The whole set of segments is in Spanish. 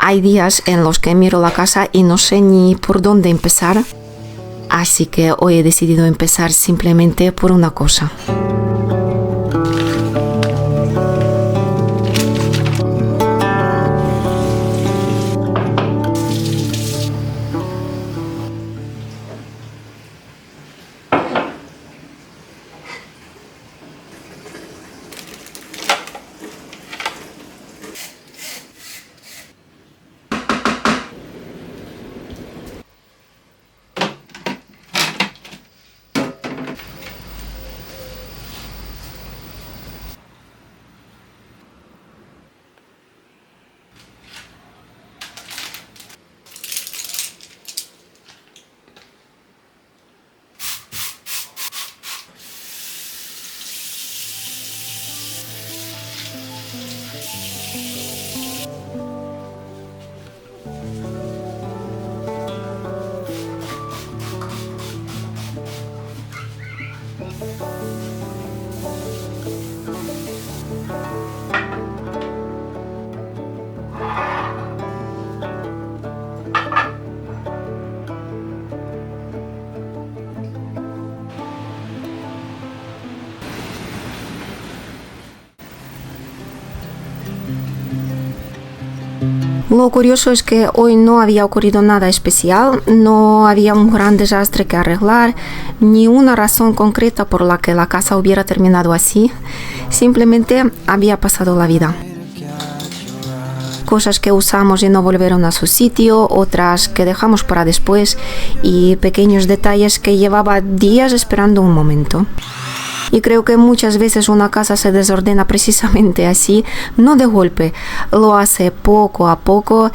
Hay días en los que miro la casa y no sé ni por dónde empezar, así que hoy he decidido empezar simplemente por una cosa. Lo curioso es que hoy no había ocurrido nada especial, no había un gran desastre que arreglar, ni una razón concreta por la que la casa hubiera terminado así. Simplemente había pasado la vida. Cosas que usamos y no volvieron a su sitio, otras que dejamos para después y pequeños detalles que llevaba días esperando un momento. Y creo que muchas veces una casa se desordena precisamente así, no de golpe, lo hace poco a poco,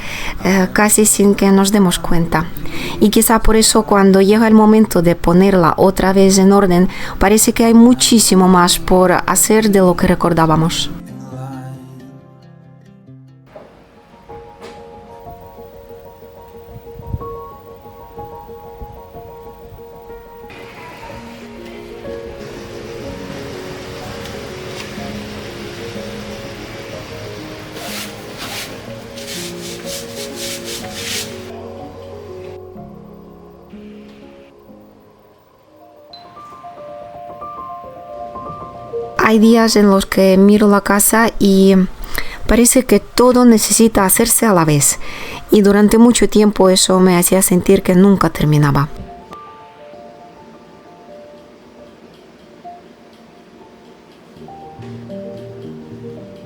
casi sin que nos demos cuenta. Y quizá por eso cuando llega el momento de ponerla otra vez en orden, parece que hay muchísimo más por hacer de lo que recordábamos. Hay días en los que miro la casa y parece que todo necesita hacerse a la vez, y durante mucho tiempo eso me hacía sentir que nunca terminaba.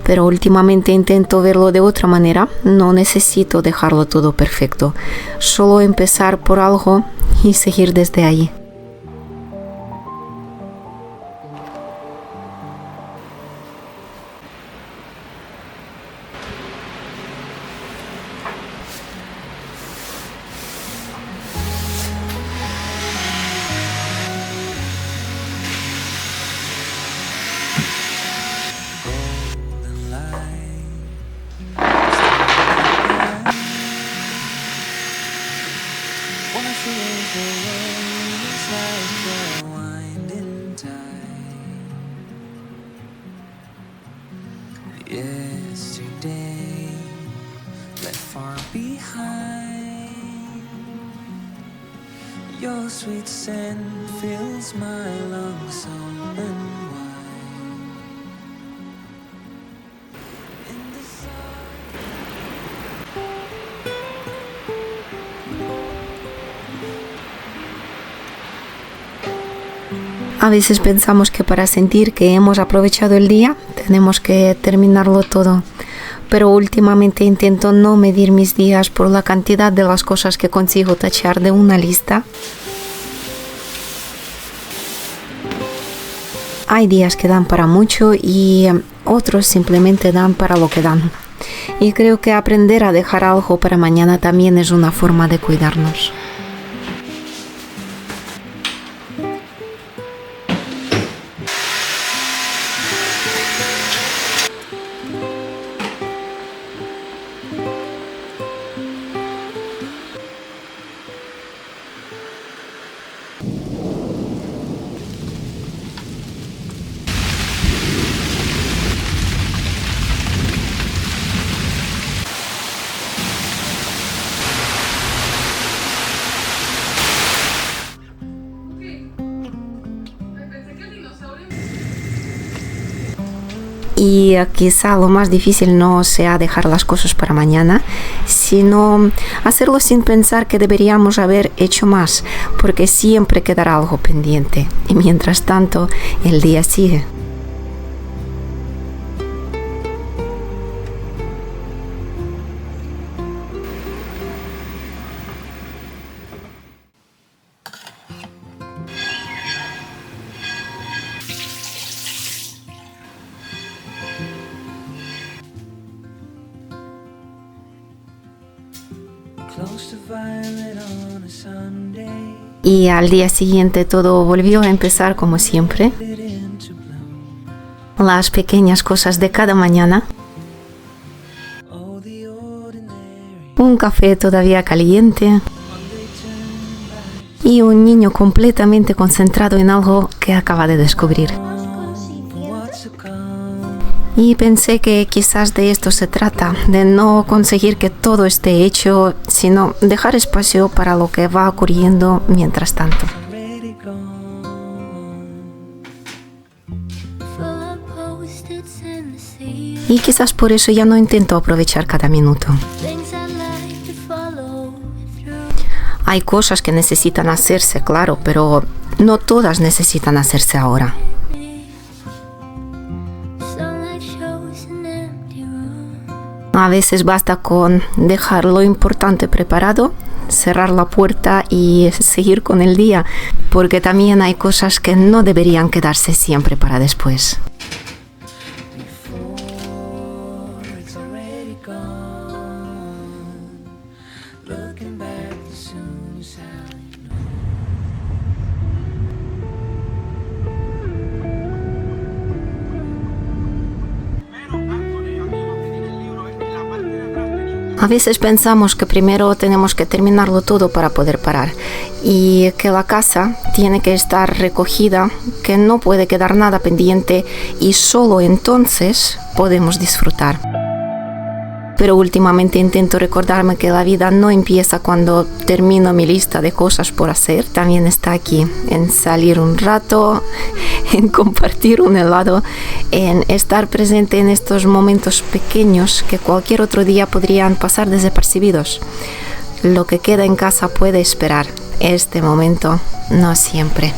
Pero últimamente intento verlo de otra manera, no necesito dejarlo todo perfecto, solo empezar por algo y seguir desde ahí. Yesterday left far behind. Your sweet scent fills my lungs open wide. In the sun. A veces pensamos que para sentir que hemos aprovechado el día tenemos que terminarlo todo, pero últimamente intento no medir mis días por la cantidad de las cosas que consigo tachar de una lista. Hay días que dan para mucho y otros simplemente dan para lo que dan. Y creo que aprender a dejar algo para mañana también es una forma de cuidarnos. Y quizá lo más difícil no sea dejar las cosas para mañana, sino hacerlo sin pensar que deberíamos haber hecho más, porque siempre quedará algo pendiente. Y mientras tanto, el día sigue. Close to violet on a Sunday, Y al día siguiente todo volvió a empezar como siempre. it into bloom. Las pequeñas cosas de cada mañana. Oh, the ordinary. Un café todavía caliente. Monday turned back. Y un niño completamente concentrado en algo que acaba de descubrir. What's to come? Y pensé que quizás de esto se trata, de no conseguir que todo esté hecho, sino dejar espacio para lo que va ocurriendo mientras tanto. Already gone. Full of post-its in the sea. Y quizás por eso ya no intento aprovechar cada minuto. Things I like to follow through. Hay cosas que necesitan hacerse, claro, pero no todas necesitan hacerse ahora. Sunlight shows an empty room. A veces basta con dejar lo importante preparado, cerrar la puerta y seguir con el día, porque también hay cosas que no deberían quedarse siempre para después. Before it's already gone. Looking back as soon as how you know. A veces pensamos que primero tenemos que terminarlo todo para poder parar y que la casa tiene que estar recogida, que no puede quedar nada pendiente y solo entonces podemos disfrutar. Pero últimamente intento recordarme que la vida no empieza cuando termino mi lista de cosas por hacer, también está aquí, en salir un rato, en compartir un helado, en estar presente en estos momentos pequeños que cualquier otro día podrían pasar desapercibidos. Lo que queda en casa puede esperar, este momento no siempre.